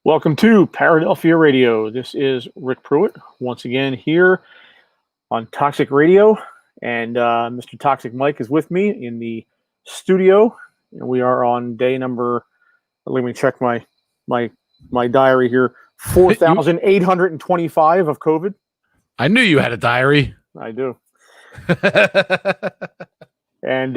Welcome to Paradelphia Radio. This is Rick Pruitt once again here on Toxic Radio, and Mr. Toxic Mike is with me in the studio. And we are on day number. Let me check my diary here. 4,825 of COVID. I knew you had a diary. I do, and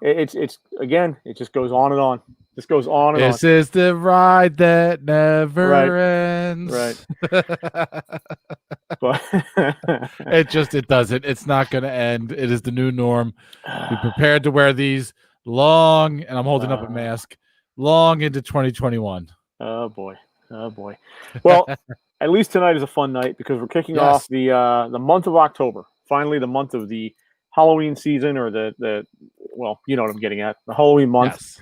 it's again. It just goes on and on. This goes on and on. This is the ride that never ends. Right. But it doesn't. It's not going to end. It is the new norm. Be prepared to wear these long, and I'm holding up a mask, long into 2021. Oh boy. Well, at least tonight is a fun night because we're kicking off the month of October. Finally, the month of the Halloween season, or the well, you know what I'm getting at, the Halloween month. Yes.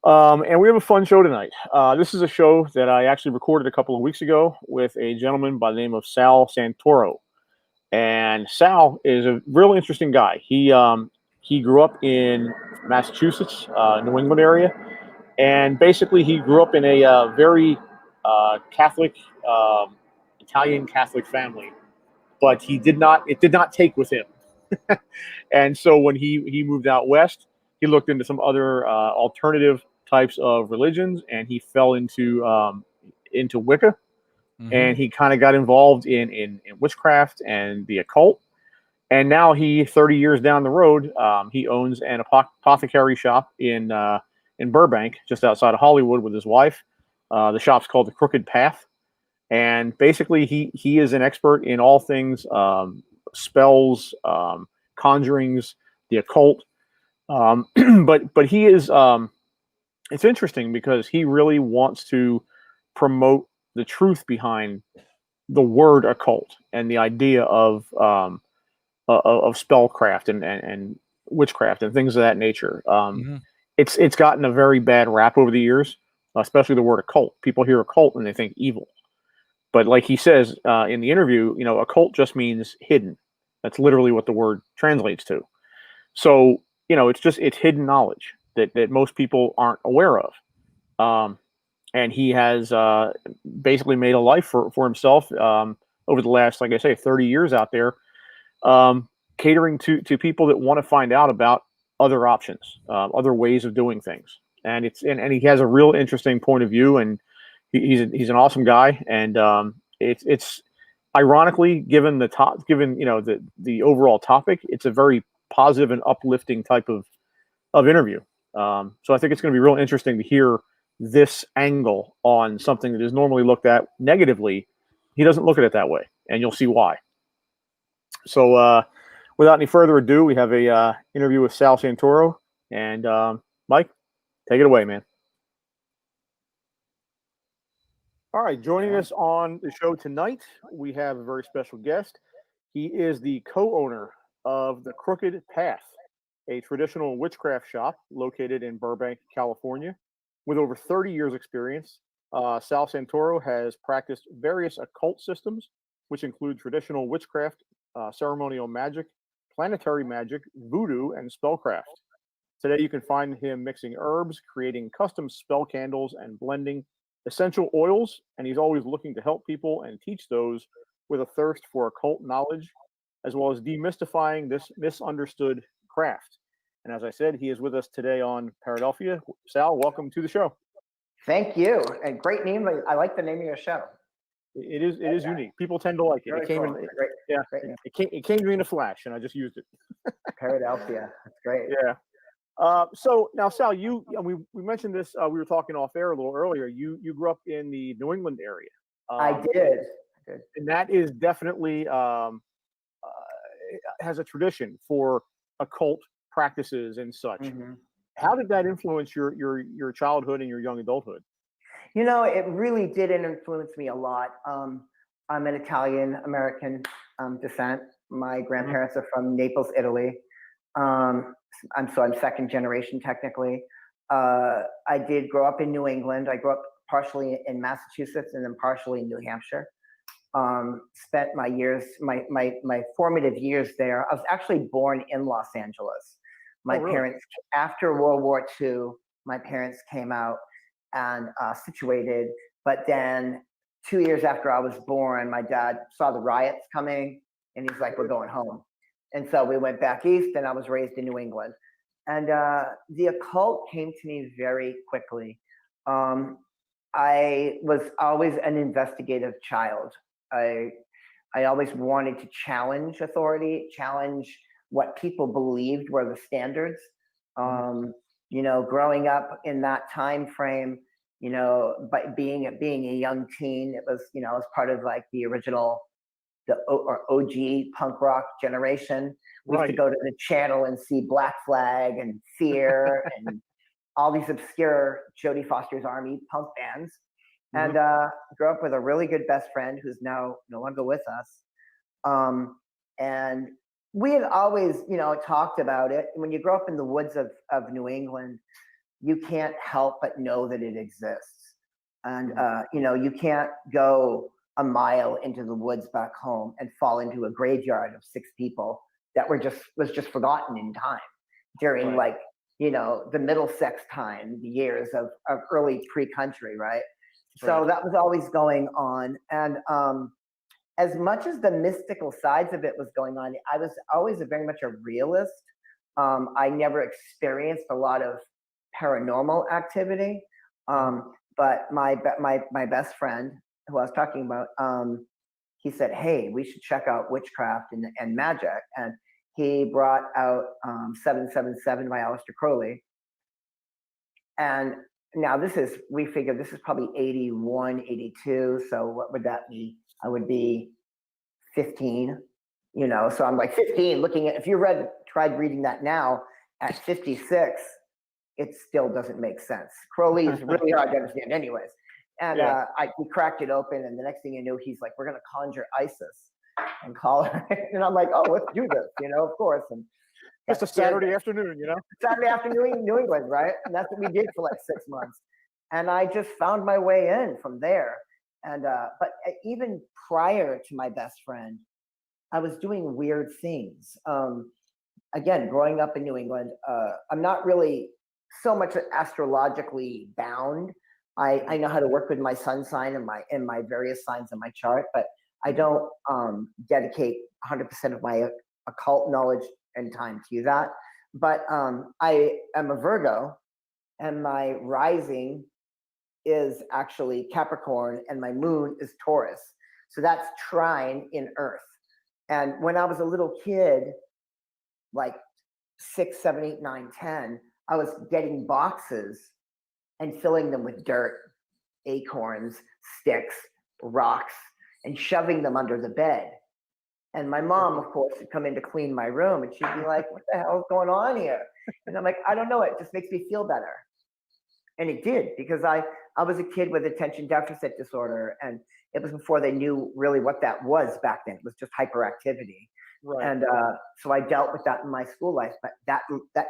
And we have a fun show tonight. This is a show that I actually recorded a couple of weeks ago with a gentleman by the name of Sal Santoro. And Sal is a real interesting guy. He grew up in Massachusetts, New England area, and basically he grew up in a very Catholic, Italian Catholic family. But it did not take with him. And so when he moved out west, he looked into some other alternative types of religions, and he fell into Wicca, and he kind of got involved in witchcraft and the occult. And now 30 years down the road, he owns an apothecary shop in Burbank, just outside of Hollywood, with his wife. The shop's called the Crooked Path, and basically he is an expert in all things spells, conjurings, the occult. But he is it's interesting because he really wants to promote the truth behind the word occult and the idea of spellcraft and witchcraft and things of that nature. It's gotten a very bad rap over the years, especially the word occult. People hear occult and they think evil. But like he says in the interview, occult just means hidden. That's literally what the word translates to. So, it's hidden knowledge that most people aren't aware of. And he has basically made a life for himself over the last, like I say, 30 years out there, catering to people that want to find out about other options, other ways of doing things. And he has a real interesting point of view, and he's an awesome guy. And it's ironically, given the overall topic, it's a very positive and uplifting type of interview. So I think it's going to be real interesting to hear this angle on something that is normally looked at negatively. He doesn't look at it that way, and you'll see why. So without any further ado, we have a interview with Sal Santoro. And Mike, take it away, man. All right, joining us on the show tonight, we have a very special guest. He is the co-owner of the Crooked Path, a traditional witchcraft shop located in Burbank, California. With over 30 years experience, Sal Santoro has practiced various occult systems, which include traditional witchcraft, ceremonial magic, planetary magic, voodoo, and spellcraft. Today, you can find him mixing herbs, creating custom spell candles, and blending essential oils, and he's always looking to help people and teach those with a thirst for occult knowledge, as well as demystifying this misunderstood craft. And as I said, he is with us today on Paradelphia. Sal, welcome to the show. Thank you. And great name. I like the name of your show. It is unique. People tend to like it. It came to me in a flash, and I just used it. Paradelphia. That's great. Yeah. So now, Sal, we mentioned this. We were talking off air a little earlier. You grew up in the New England area. I did. And that is definitely has a tradition for occult practices and such. Mm-hmm. How did that influence your childhood and your young adulthood? It really did influence me a lot. I'm an Italian-American descent. My grandparents are from Naples, Italy. I'm second generation technically. I did grow up in New England. I grew up partially in Massachusetts and then partially in New Hampshire. Spent my formative years there. I was actually born in Los Angeles. My parents, after World War II, my parents came out and situated. But then 2 years after I was born, my dad saw the riots coming, and he's like, "We're going home." And so we went back east, and I was raised in New England. And the occult came to me very quickly. I was always an investigative child. I always wanted to challenge authority, challenge what people believed were the standards. Growing up in that time frame, but being a young teen, it was, I was part of like the original, or OG punk rock generation. We used to go to the channel and see Black Flag and Fear and all these obscure Jodie Foster's Army punk bands. And grew up with a really good best friend who's now no longer with us. And we had always, talked about it. When you grow up in the woods of New England, you can't help but know that it exists. And, you can't go a mile into the woods back home and fall into a graveyard of 6 people that was just forgotten in time during the Middlesex time, the years of early pre-country, right? So that was always going on. And as much as the mystical sides of it was going on, I was always very much a realist. I never experienced a lot of paranormal activity. But my best friend, who I was talking about, he said, "Hey, we should check out witchcraft and magic." And he brought out 777 by Aleister Crowley. And now we figured this is probably 81, 82. So what would that be? I would be 15, so I'm like 15 looking at, if you tried reading that now at 56, it still doesn't make sense. Crowley is really hard to understand anyways. And we cracked it open, and the next thing you knew, he's like, "We're going to conjure Isis and call her." And I'm like, "Oh, let's do this," of course. And just a Saturday afternoon, Saturday afternoon in New England, right? And that's what we did for like 6 months. And I just found my way in from there. And but even prior to my best friend, I was doing weird things. Again, growing up in New England, I'm not really so much astrologically bound. I know how to work with my sun sign and my various signs in my chart, but I don't dedicate 100% of my occult knowledge and time to that. But I am a Virgo, and my rising is actually Capricorn, and my moon is Taurus. So that's trine in Earth. And when I was a little kid, like 6, 7, 8, 9, 10, I was getting boxes and filling them with dirt, acorns, sticks, rocks, and shoving them under the bed. And my mom, of course, would come in to clean my room, and she'd be like, "What the hell is going on here?" And I'm like, "I don't know, it just makes me feel better." And it did, because I was a kid with attention deficit disorder, and it was before they knew really what that was back then. It was just hyperactivity. Right. And so I dealt with that in my school life, but that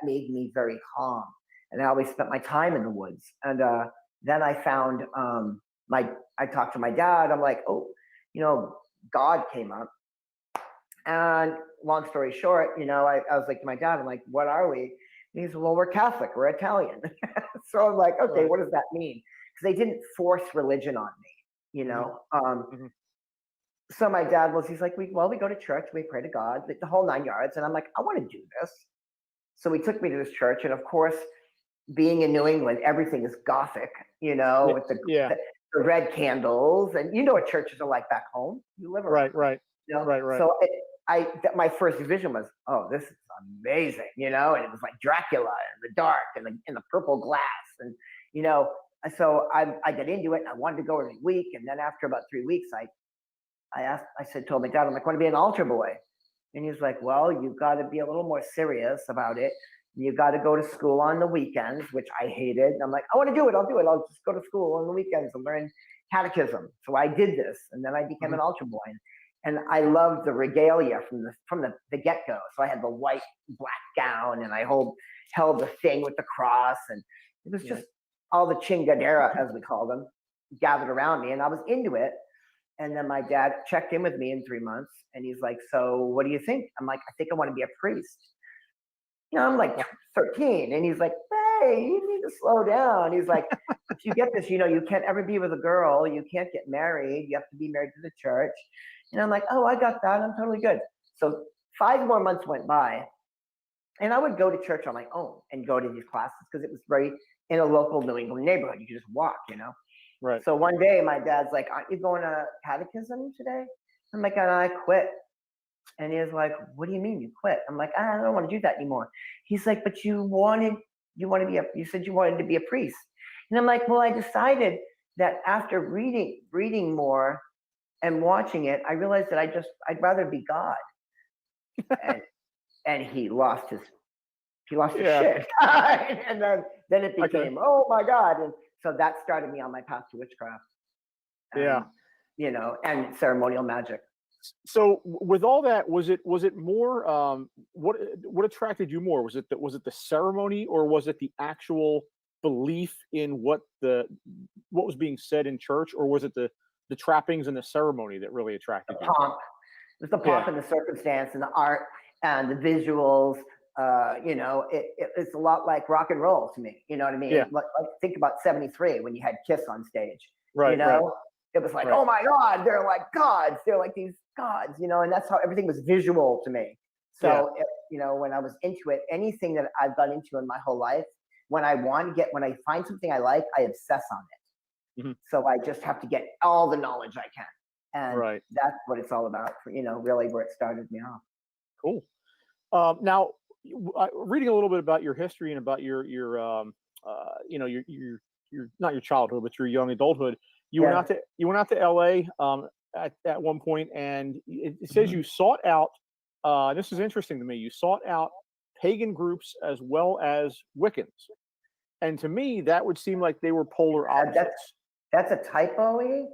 made me very calm. And I always spent my time in the woods. And then I found I talked to my dad. I'm like, "Oh, God came up." And long story short, I was like to my dad, I'm like, "What are we?" And he said, "Well, we're Catholic, we're Italian." So I'm like, "Okay, what does that mean?" Because they didn't force religion on me, So my dad he's like, we go to church, we pray to God, the whole 9 yards. And I'm like, "I want to do this." So he took me to this church. And of course, being in New England, everything is Gothic, with the red candles. And what churches are like back home. You live around. Right. So my first vision was, "Oh, this is amazing," and it was like Dracula in the dark and in the purple glass. And, so I got into it, and I wanted to go every week. And then after about 3 weeks, told my dad, I'm like, "I want to be an altar boy." And he was like, "Well, you've got to be a little more serious about it. You got to go to school on the weekends," which I hated. And I'm like, "I want to do it. I'll do it. I'll just go to school on the weekends and learn catechism." So I did this, and then I became an altar boy. And I loved the regalia from the get-go. So I had the white black gown, and I held the thing with the cross, and it was just all the chingadera, as we call them, gathered around me, and I was into it. And then my dad checked in with me in 3 months, and he's like, "So what do you think?" I'm like, "I think I want to be a priest." I'm like 13, and he's like, hey, you need to slow down. He's like, if you get this, you can't ever be with a girl. You can't get married. You have to be married to the church. And I'm like, oh, I got that. I'm totally good. So 5 more months went by. And I would go to church on my own and go to these classes because it was very in a local New England neighborhood. You could just walk, Right. So one day my dad's like, aren't you going to catechism today? I'm like, and I quit. And he was like, what do you mean you quit? I'm like, I don't want to do that anymore. He's like, but you said you wanted to be a priest. And I'm like, well, I decided that after reading more and watching it, I realized that I'd rather be God. and he lost his shit. And then it became, oh my God. And so that started me on my path to witchcraft. And ceremonial magic. So with all that, was it more what attracted you more? Was it the ceremony, or was it the actual belief in what was being said in church, or was it the trappings and the ceremony that really attracted you? Pomp. It was the pomp and the circumstance and the art and the visuals. It's a lot like rock and roll to me. You know what I mean? Yeah. Like think about '73 when you had Kiss on stage. Right. Right. It was like, oh my God, they're like gods. They're like these gods, and that's how everything was visual to me. So, when I was into it, anything that I've got into in my whole life, when I find something I like, I obsess on it. Mm-hmm. So I just have to get all the knowledge I can. And that's what it's all about, really where it started me off. Cool. Now, reading a little bit about your history and about your not your childhood, but your young adulthood. You went out to LA at one point, and it says you sought out. This is interesting to me. You sought out pagan groups as well as Wiccans, and to me, that would seem like they were polar opposites. That's a typo.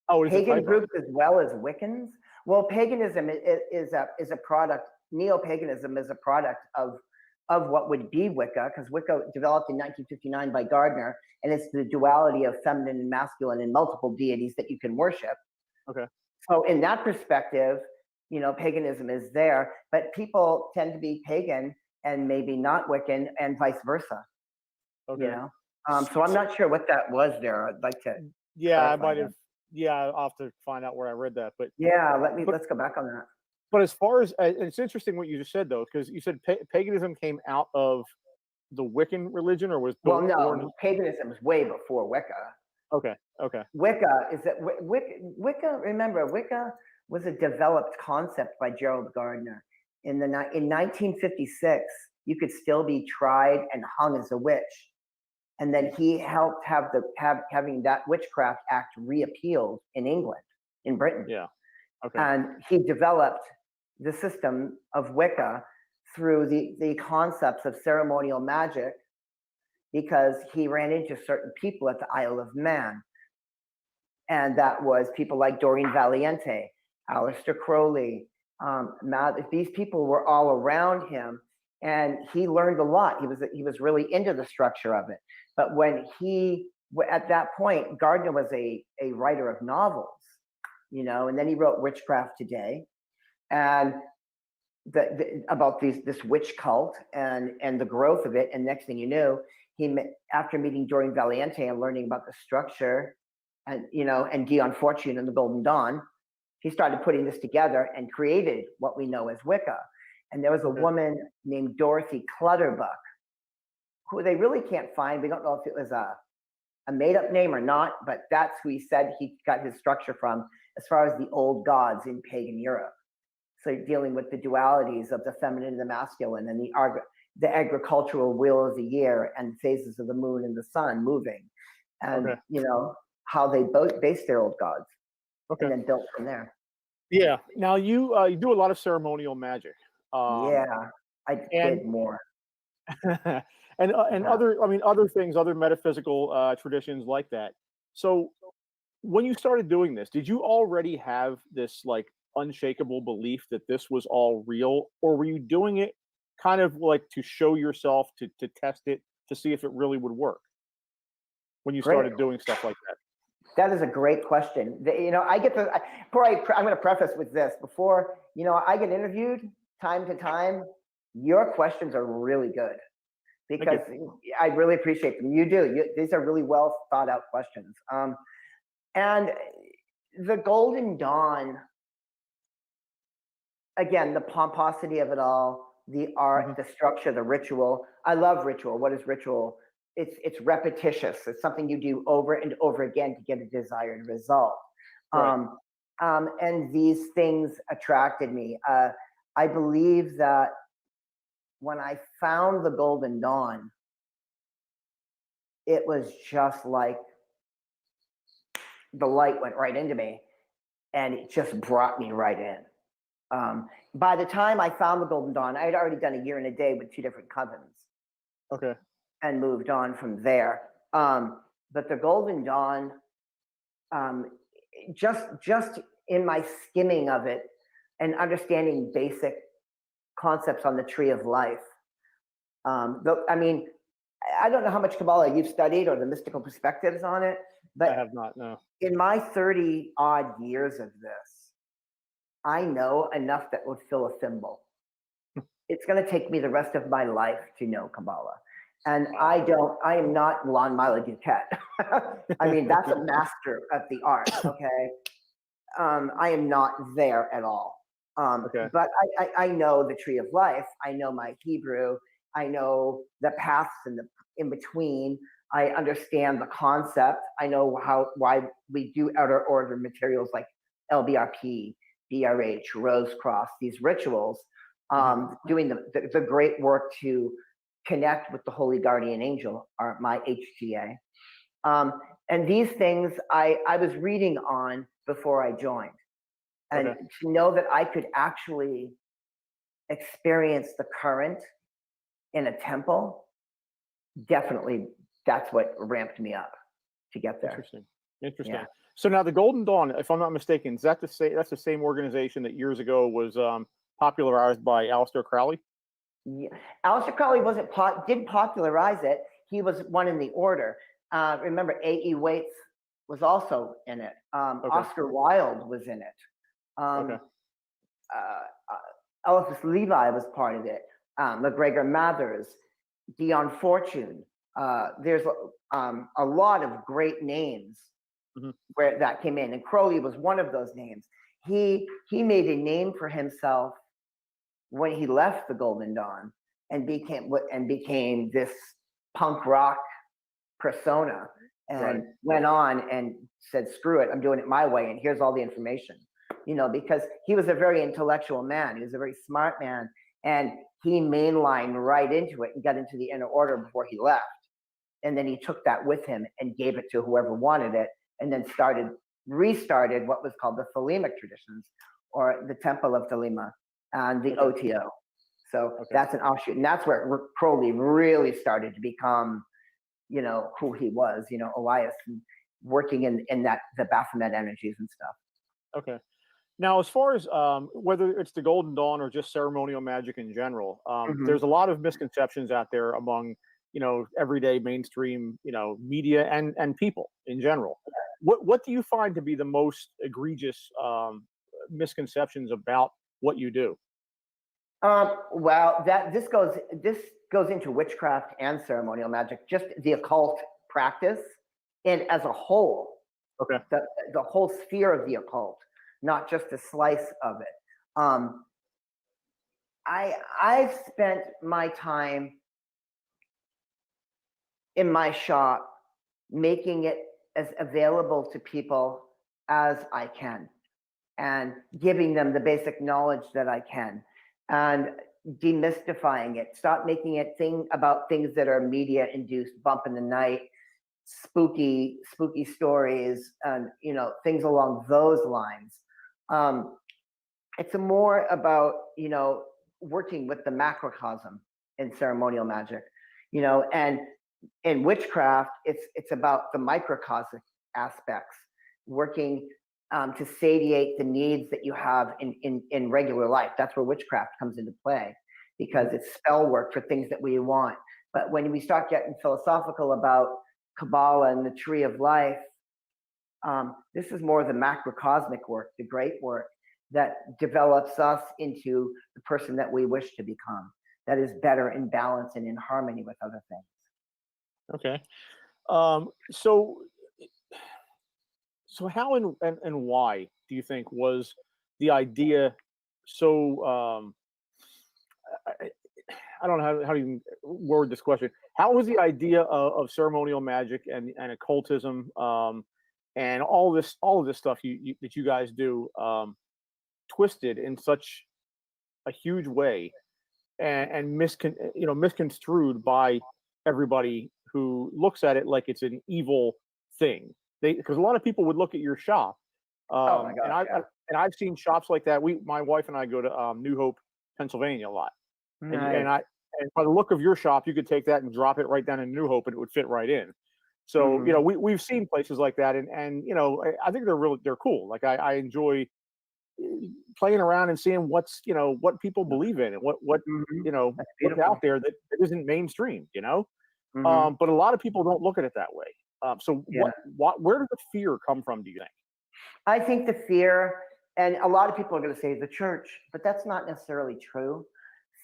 Oh, it's pagan a typo? groups as well as Wiccans. Well, paganism is a product. Neo-paganism is a product of what would be Wicca, because Wicca developed in 1959 by Gardner, and it's the duality of feminine and masculine and multiple deities that you can worship. Okay. So in that perspective, paganism is there, but people tend to be pagan and maybe not Wiccan, and vice versa. Okay. So I'm not sure what that was there. I'd like to. Yeah, I might have. Yeah, I'll have to find out where I read that. But yeah, let's go back on that. But as far as it's interesting what you just said, though, because you said paganism came out of the Wiccan religion, or was paganism was way before Wicca. Okay. Wicca is that Wicca. Remember, Wicca was a developed concept by Gerald Gardner. In 1956, you could still be tried and hung as a witch, and then he helped having that Witchcraft Act repealed in England, in Britain. Yeah. Okay. And he developed the system of Wicca through the concepts of ceremonial magic, because he ran into certain people at the Isle of Man. And that was people like Doreen Valiente, Aleister Crowley. These people were all around him, and he learned a lot. He was really into the structure of it. But at that point, Gardner was a writer of novels, and then he wrote Witchcraft Today, and about this witch cult and the growth of it. And next thing you knew, after meeting Doreen Valiente and learning about the structure, and Dion Fortune and the Golden Dawn, he started putting this together and created what we know as Wicca. And there was a woman named Dorothy Clutterbuck, who they really can't find. We don't know if it was a made-up name or not, but that's who he said he got his structure from, as far as the old gods in pagan Europe. So dealing with the dualities of the feminine and the masculine, and the agricultural wheel of the year, and phases of the moon and the sun moving, and how they both based their old gods, and then built from there. Yeah. Now you do a lot of ceremonial magic. I did more. and other things, other metaphysical traditions like that. So when you started doing this, did you already have this like unshakable belief that this was all real, or were you doing it kind of like to show yourself, to test it, to see if it really would work when you started doing stuff like that? That is a great question. I get I'm going to preface with this. Before, I get interviewed time to time, your questions are really good. because I really appreciate them. You do. These are really well thought out questions. And the Golden Dawn, again, the pomposity of it all, the art, the structure, the ritual. I love ritual. What is ritual? It's repetitious. It's something you do over and over again to get a desired result. Right. And these things attracted me. I believe that when I found the Golden Dawn, it was just like the light went right into me, and it just brought me right in. By the time I found the Golden Dawn, I had already done a year and a day with 2 different covens. Okay. And moved on from there. But the Golden Dawn, just in my skimming of it and understanding basic concepts on the tree of life. I mean, I don't know how much Kabbalah you've studied or the mystical perspectives on it, but I have not, no. In my 30 odd years of this, I know enough that would fill a thimble. It's going to take me the rest of my life to know Kabbalah. And I am not Lon Milo Duquette. I mean, that's a master of the art, okay? I am not there at all. But I know the tree of life. I know my Hebrew. I know the paths in between. I understand the concept. I know why we do outer order materials like LBRP, BRH, Rose Cross, these rituals, doing the great work to connect with the Holy Guardian Angel, or my HGA. And these things I was reading on before I joined. And to know that I could actually experience the current in a temple, definitely that's what ramped me up to get there. Interesting. Yeah. So now the Golden Dawn, if I'm not mistaken, is that that's the same organization that years ago was popularized by Aleister Crowley? Yeah. Aleister Crowley didn't popularize it. He was one in the order. Remember, A.E. Waite was also in it. Oscar Wilde was in it. Eliphas Levi was part of it. McGregor Mathers, Dion Fortune. There's a lot of great names where that came in, and Crowley was one of those names. He made a name for himself when he left the Golden Dawn and became this punk rock persona, and went on and said, screw it, I'm doing it my way, and here's all the information. Because he was a very intellectual man. He was a very smart man, and he mainlined right into it and got into the inner order before he left. And then he took that with him and gave it to whoever wanted it, and then restarted what was called the Thelemic traditions, or the Temple of Thelema, and the OTO. So that's an offshoot. And that's where Crowley really started to become, who he was, Elias, working in the Baphomet energies and stuff. Okay. Now, as far as whether it's the Golden Dawn or just ceremonial magic in general, there's a lot of misconceptions out there among, everyday mainstream, media and people in general. What do you find to be the most egregious misconceptions about what you do? Well, this goes into witchcraft and ceremonial magic, just the occult practice, and as a whole, the whole sphere of the occult, not just a slice of it. I've spent my time in my shop making it as available to people as I can, and giving them the basic knowledge that I can, and demystifying it. Stop making it about things that are media induced, bump in the night, spooky stories, and things along those lines. It's more about working with the macrocosm in ceremonial magic, and in witchcraft it's about the microcosmic aspects, working to satiate the needs that you have in regular life. That's where witchcraft comes into play, because it's spell work for things that we want. But when we start getting philosophical about Kabbalah and the tree of life, this is more the macrocosmic work, the great work that develops us into the person that we wish to become. that is better in balance and in harmony with other things. Okay. So how and why do you think was the idea so I, I don't know how to even word this question. How was the idea of ceremonial magic and occultism and all of this stuff that you guys do twisted in such a huge way and misconstrued by everybody who looks at it like it's an evil thing? Because a lot of people would look at your shop, Oh my gosh, and I've seen shops like that. My wife and I go to New Hope, Pennsylvania a lot, and by the look of your shop, you could take that and drop it right down in New Hope, and it would fit right in. So we've seen places like that, and I think they're cool. Like I enjoy playing around and seeing what people believe in and what's out there that isn't mainstream. But a lot of people don't look at it that way. So where does the fear come from, do you think? I think the fear, and a lot of people are going to say the church, but that's not necessarily true.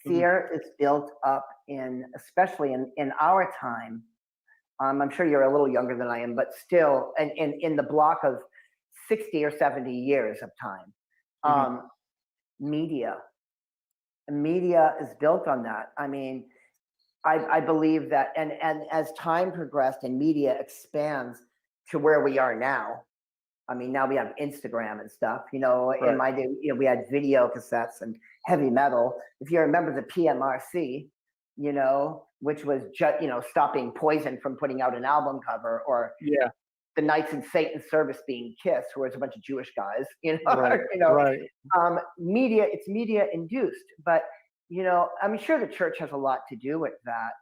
Fear is built up especially in our time. I'm sure you're a little younger than I am, but still, and in the block of 60 or 70 years of time, media is built on that. I mean, I believe that, and as time progressed and media expands to where we are now, I mean, now we have Instagram and stuff, Right. In my day, we had video cassettes and heavy metal. If you remember the PMRC, which was just, stopping Poison from putting out an album cover, or the Knights in Satan's Service being Kiss, who was a bunch of Jewish guys, Right. Right. It's media induced, but I'm sure the church has a lot to do with that,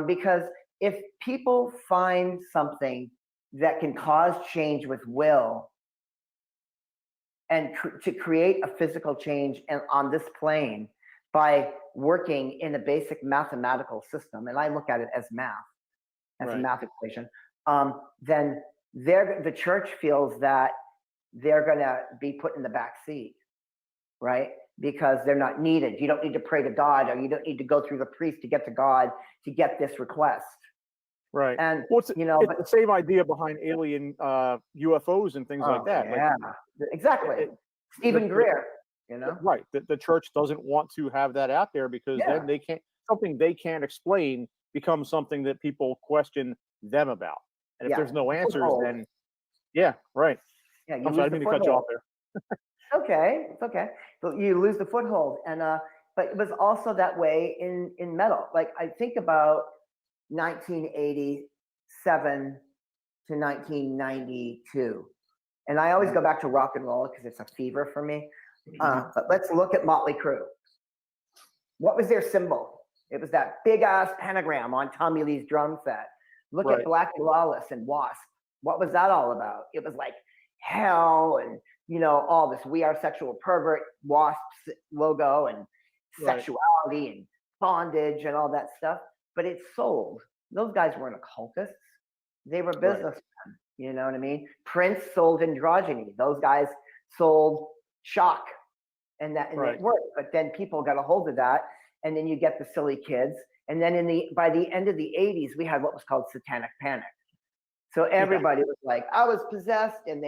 because if people find something that can cause change with will and to create a physical change on this plane by working in a basic mathematical system, and I look at it as math, as a math equation, then the church feels that they're going to be put in the back seat, right? Because they're not needed. You don't need to pray to God, or you don't need to go through the priest to get to God to get this request. Right. And it's the same idea behind alien UFOs and things like that. Yeah, exactly. Stephen Greer, Right. The church doesn't want to have that out there because then something they can't explain becomes something that people question them about. And if there's no answers, then right. Yeah, I'm sorry, I didn't mean to cut you off there. It's okay. So you lose the foothold, and but it was also that way in metal. Like I think about 1987 to 1992, and I always go back to rock and roll because it's a fever for me. But let's look at Motley Crue. What was their symbol? It was that big ass pentagram on Tommy Lee's drum set. Look at Black and Lawless and Wasp. What was that all about? It was like hell and all this "We Are Sexual Pervert" Wasp's logo and sexuality and bondage and all that stuff. But it sold. Those guys weren't occultists. They were businessmen. You know what I mean? Prince sold androgyny. Those guys sold shock, and it worked. But then people got a hold of that, and then you get the silly kids. And then by the end of the 80s, we had what was called satanic panic. So everybody was like, I was possessed, and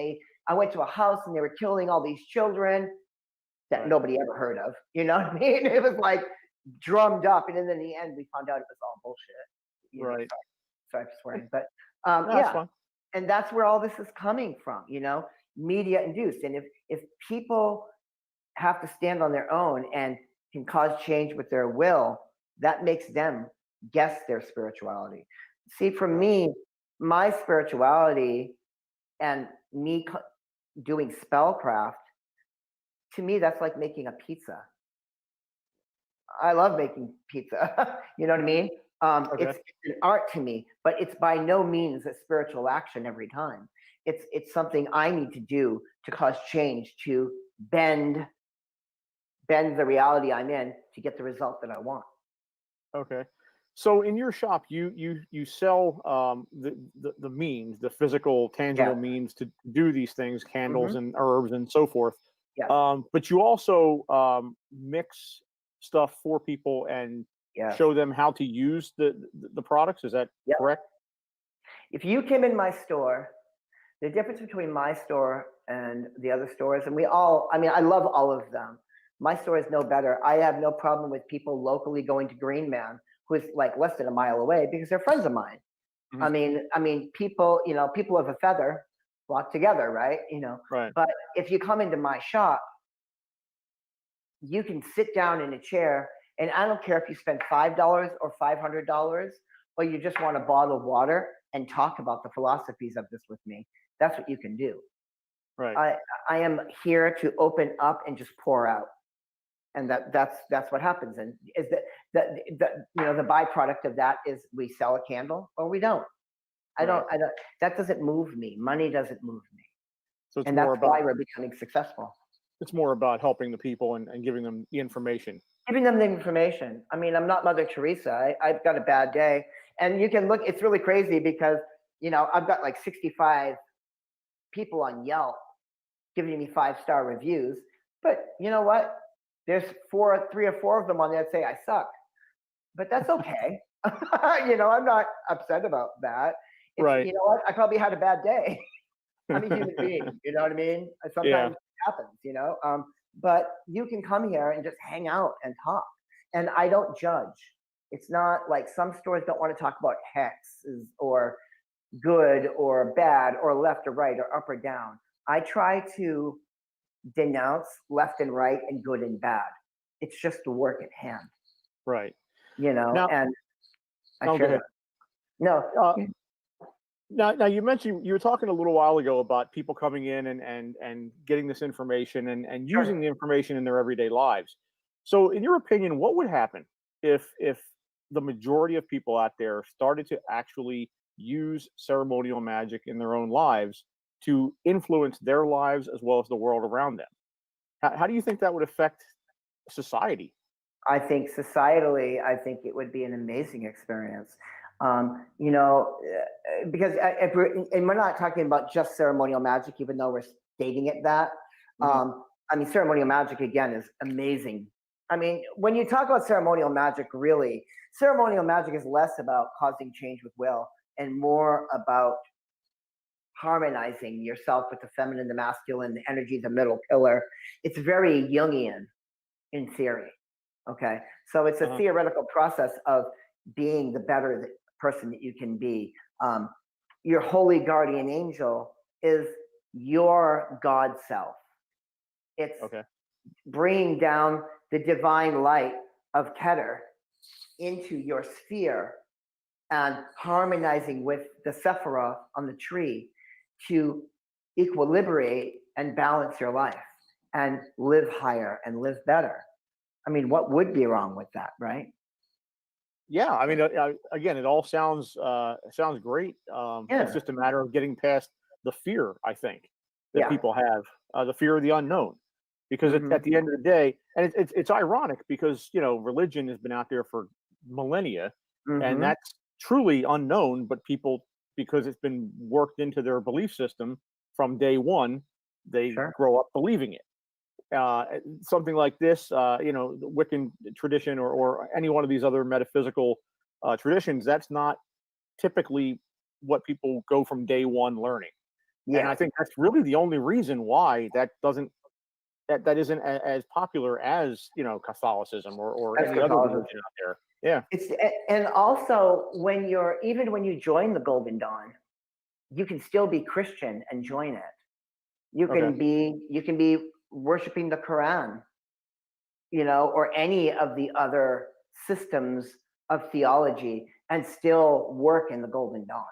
I went to a house and they were killing all these children that nobody ever heard of. You know what I mean? It was like drummed up, and then in the end, we found out it was all bullshit. Sorry for swearing, but fun. And that's where all this is coming from. Media induced, and if people have to stand on their own and can cause change with their will, that makes them guess their spirituality. See, for me, my spirituality and me doing spellcraft, to me, that's like making a pizza. I love making pizza. You know what I mean? It's an art to me, but it's by no means a spiritual action every time. It's something I need to do to cause change, to bend the reality I'm in to get the result that I want. Okay. So in your shop, you sell the means, the physical, tangible means to do these things, candles and herbs and so forth. Yeah. But you also mix stuff for people and Yes. show them how to use the products. Is that Yep. correct? If you came in my store, the difference between my store and the other stores, and I love all of them. My store is no better. I have no problem with people locally going to Green Man, who is like less than a mile away, because they're friends of mine. Mhm. I mean, people, people of a feather flock together, right? Right. But if you come into my shop, you can sit down in a chair, and I don't care if you spend $5 or $500, or you just want a bottle of water and talk about the philosophies of this with me. That's what you can do. Right. I am here to open up and just pour out, and that's what happens. And is the byproduct of that is we sell a candle or we don't. I don't. That doesn't move me. Money doesn't move me, So it's and more that's about why we're becoming successful. it's more about helping the people and giving them the information. Giving them the information. I mean, I'm not Mother Teresa. I've got a bad day, and you can look. It's really crazy because I've got like 65 people on Yelp giving me 5-star reviews, but you know what? There's 3 or 4 of them on there that say I suck, but that's okay. I'm not upset about that. Right. You know what? I probably had a bad day. I'm a human being. You know what I mean? Sometimes it happens. But you can come here and just hang out and talk, and I don't judge. It's not like some stores don't want to talk about hexes or good or bad or left or right or up or down. I try to denounce left and right and good and bad. It's just the work at hand, Right. Now, and I go share ahead. that. No, Now you mentioned, you were talking a little while ago about people coming in and getting this information and Sure. using the information in their everyday lives. So, in your opinion, what would happen if the majority of people out there started to actually use ceremonial magic in their own lives to influence their lives as well as the world around them? How do you think that would affect society? I think societally, I think it would be an amazing experience. Because and we're not talking about just ceremonial magic, even though we're stating it that. Mhm. Ceremonial magic again is amazing. I mean, when you talk about ceremonial magic, really, ceremonial magic is less about causing change with will and more about harmonizing yourself with the feminine, the masculine, the energy, the middle pillar. It's very Jungian in theory. Okay. So it's a Uh-huh. theoretical process of being the better person that you can be. Your holy guardian angel is your God self. It's Okay. bringing down the divine light of Keter into your sphere and harmonizing with the Sephiroth on the tree to equilibrate and balance your life and live higher and live better. I mean, what would be wrong with that, right? Yeah, I mean, again, it all sounds great. Yeah. It's just a matter of getting past the fear, I think, that Yeah. people have, the fear of the unknown, because Mhm. at the end of the day, and it's ironic because religion has been out there for millennia, and Mhm. that's truly unknown, but people, because it's been worked into their belief system from day one, they Sure. grow up believing it. Something like this, the Wiccan tradition or any one of these other metaphysical traditions, that's not typically what people go from day one learning. And I Yeah. think that's really the only reason why that isn't as popular as Catholicism or That's any other Catholicism. religion out there. Yeah. And also when you join the Golden Dawn, you can still be Christian and join it. You Okay. can be worshiping the Quran, or any of the other systems of theology and still work in the Golden Dawn.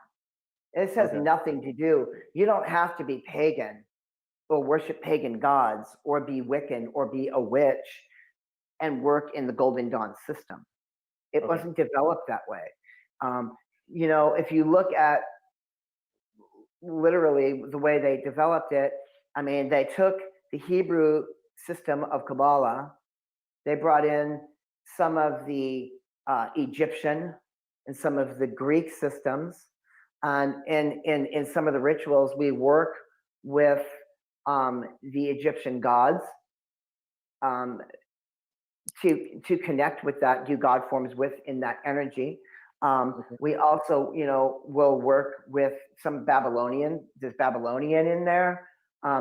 This has Okay. nothing to do. You don't have to be pagan or worship pagan gods or be Wiccan or be a witch and work in the Golden Dawn system. It Okay. wasn't developed that way. If you look at literally the way they developed it, I mean, they took the Hebrew system of Kabbalah, they brought in some of the Egyptian and some of the Greek systems, and in some of the rituals, we work with the Egyptian gods to connect with that, do God forms within that energy. We also, will work with some Babylonian. There's Babylonian in there.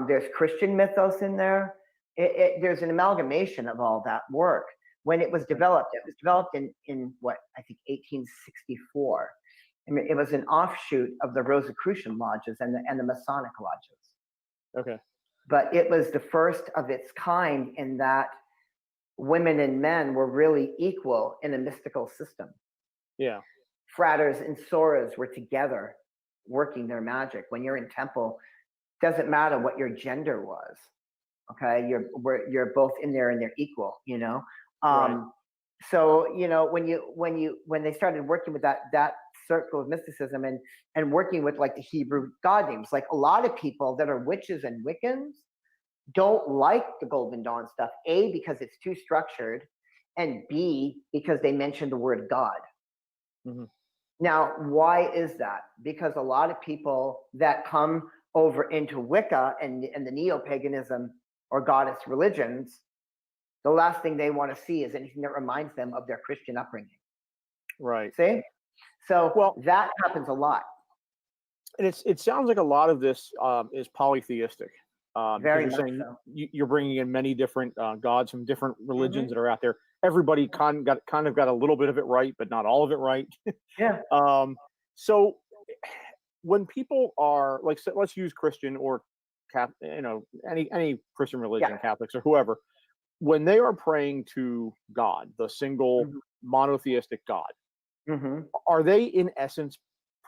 There's Christian mythos in there. There's an amalgamation of all that work. When it was developed in what I think 1864. I mean, it was an offshoot of the Rosicrucian lodges and the Masonic lodges. Okay. But it was the first of its kind in that women and men were really equal in a mystical system. Yeah. Fratres and sorors were together working their magic. When you're in temple, doesn't matter what your gender was. Okay, you're both in there and they're equal. Right. So when they started working with that circle of mysticism and working with like the Hebrew god names, like a lot of people that are witches and Wiccans don't like the Golden Dawn stuff. A, because it's too structured, and B, because they mention the word God. Mm-hmm. Now, why is that? Because a lot of people that come over into Wicca and the neo-paganism or goddess religions, the last thing they want to see is anything that reminds them of their Christian upbringing. Right. See? So that happens a lot. And it sounds like a lot of this is polytheistic. Very you're much saying so. you're bringing in many different gods from different religions that are out there. Everybody kind of got a little bit of it right, but not all of it right. Yeah. So when people are like, so let's use Christian or any Christian religion, Catholics or whoever, when they are praying to God, the single monotheistic God, are they in essence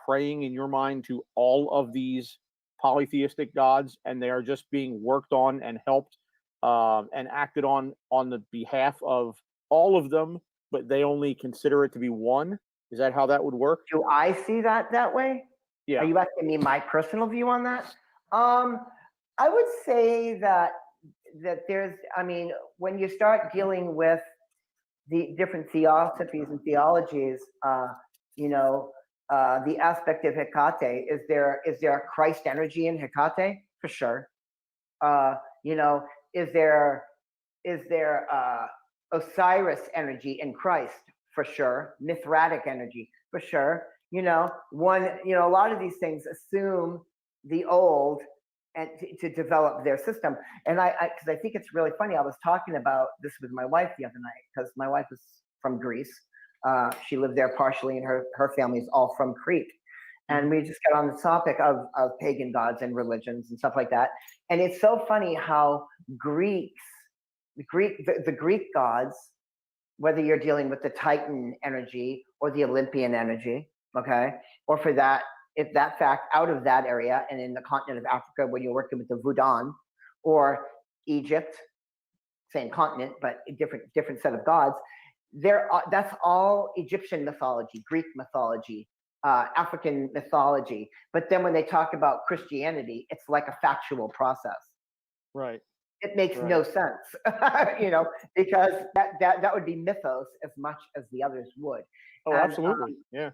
praying in your mind to all of these polytheistic gods, and they are just being worked on and helped and acted on the behalf of all of them, but they only consider it to be one? Is that how that would work? Do I see that way? Yeah. Are you asking me my personal view on that? I would say that there's, I mean, when you start dealing with the different theosophies and theologies, the aspect of Hecate, is there a Christ energy in Hecate? For sure. Is there Osiris energy in Christ? For sure. Mithratic energy? For sure. A lot of these things assume the old and to develop their system. And because I think it's really funny, I was talking about this with my wife the other night, because my wife is from Greece. She lived there partially, and her family is all from Crete. And we just got on the topic of pagan gods and religions and stuff like that. And it's so funny how the Greek gods, whether you're dealing with the Titan energy or the Olympian energy, okay, or for that, if that fact out of that area, and in the continent of Africa, when you're working with the Voodoo, or Egypt, same continent, but a different set of gods, that's all Egyptian mythology, Greek mythology, African mythology. But then when they talk about Christianity, it's like a factual process. Right. It makes no sense, because that would be mythos as much as the others would. Oh, and, absolutely. Yeah.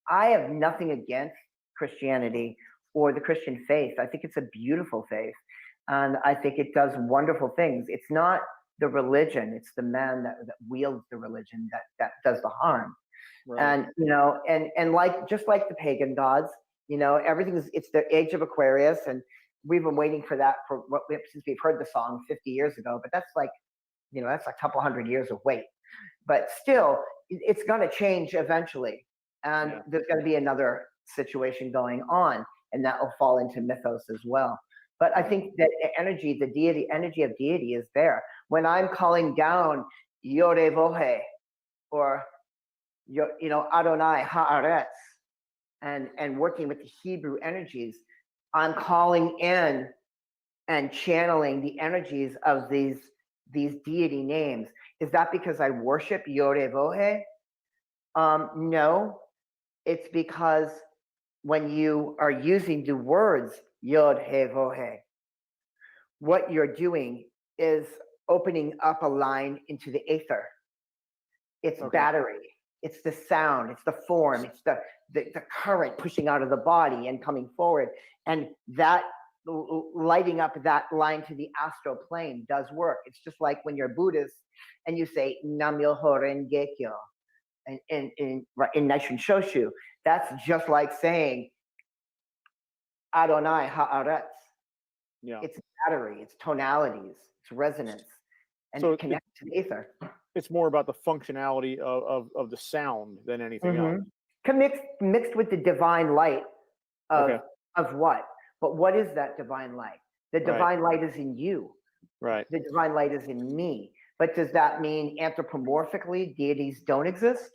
I have nothing against Christianity or the Christian faith. I think it's a beautiful faith, and I think it does wonderful things. It's not the religion; it's the man that wields the religion that does the harm. Right. And like just like the pagan gods, it's the age of Aquarius, and we've been waiting for that since we've heard the song 50 years ago. But that's like a couple hundred years of wait. But still, it's going to change eventually. And there's going to be another situation going on, and that will fall into mythos as well. But I think that energy of deity is there. When I'm calling down Yorevohe, or Adonai Haaretz, and working with the Hebrew energies, I'm calling in and channeling the energies of these deity names. Is that because I worship Yorevohe? No. It's because when you are using the words Yod He Vohe, what you're doing is opening up a line into the aether. It's battery. It's the sound. It's the form. It's the current pushing out of the body and coming forward. And that lighting up that line to the astral plane does work. It's just like when you're Buddhist and you say Nam-myoho Renge Kyo in Nichiren Shoshu. That's just like saying Adonai Haaretz. Yeah. It's battery, it's tonalities, it's resonance, and So it connects to the ether. it's more about the functionality of the sound than anything else. Mixed with the divine light of Okay. of what? But what is that divine light? The divine light is in you. Right. The divine light is in me. But does that mean anthropomorphically deities don't exist?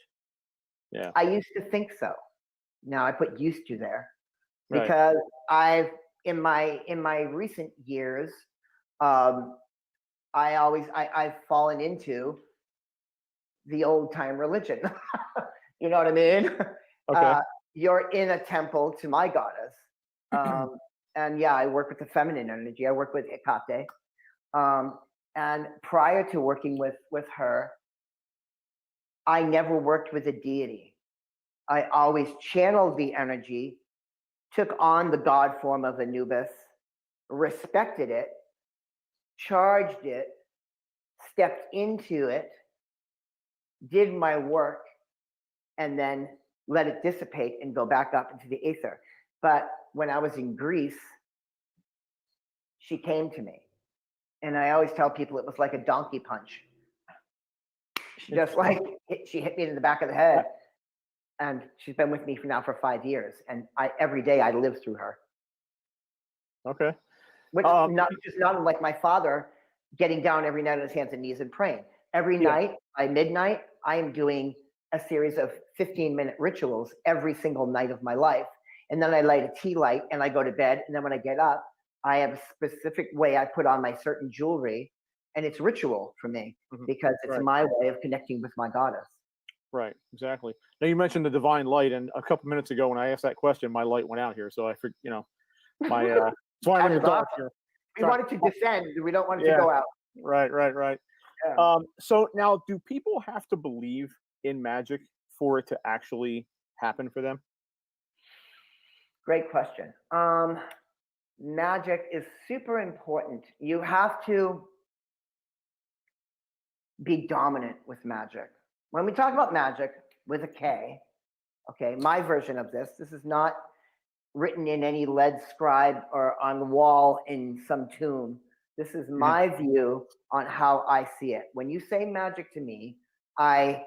Yeah. I used to think so. Now I put used to there Right. because in my recent years, I've fallen into the old time religion. You know what I mean? Okay. You're in a temple to my goddess. And yeah, I work with the feminine energy. I work with Hecate. And prior to working with her, I never worked with a deity. I always channeled the energy, took on the god form of Anubis, respected it, charged it, stepped into it, did my work, and then let it dissipate and go back up into the ether. But when I was in Greece, she came to me. And I always tell people it was like a donkey punch. She just like, she hit me in the back of the head. And she's been with me for 5 years. And every day I live through her. Okay. Which just not unlike my father getting down every night on his hands and knees and praying. Every night by midnight, I am doing a series of 15-minute rituals every single night of my life. And then I light a tea light and I go to bed. And then when I get up, I have a specific way I put on my certain jewelry. And it's ritual for me because it's my way of connecting with my goddess. Right, exactly. Now you mentioned the divine light, and a couple minutes ago when I asked that question, my light went out here. So I figured, my that's why I'm in the dark here. We want it to descend. We don't want it to go out. Right. Yeah. So now, do people have to believe in magic for it to actually happen for them? Great question. Magic is super important. You have to be dominant with magic. When we talk about magic with a K, okay, my version of this is not written in any lead scribe or on the wall in some tomb. This is my view on how I see it. When you say magic to me, I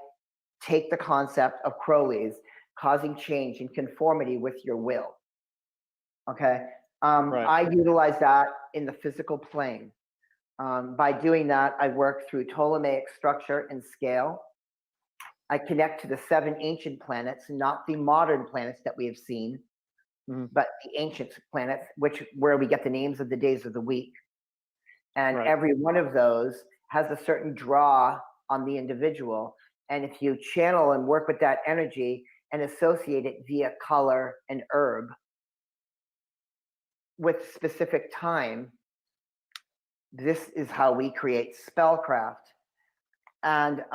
take the concept of Crowley's causing change in conformity with your will. Okay. I utilize that in the physical plane. By doing that, I work through Ptolemaic structure and scale. I connect to the 7 ancient planets, not the modern planets that we have seen, but the ancient planets, where we get the names of the days of the week. And every one of those has a certain draw on the individual. And if you channel and work with that energy and associate it via color and herb with specific time, this is how we create spellcraft. And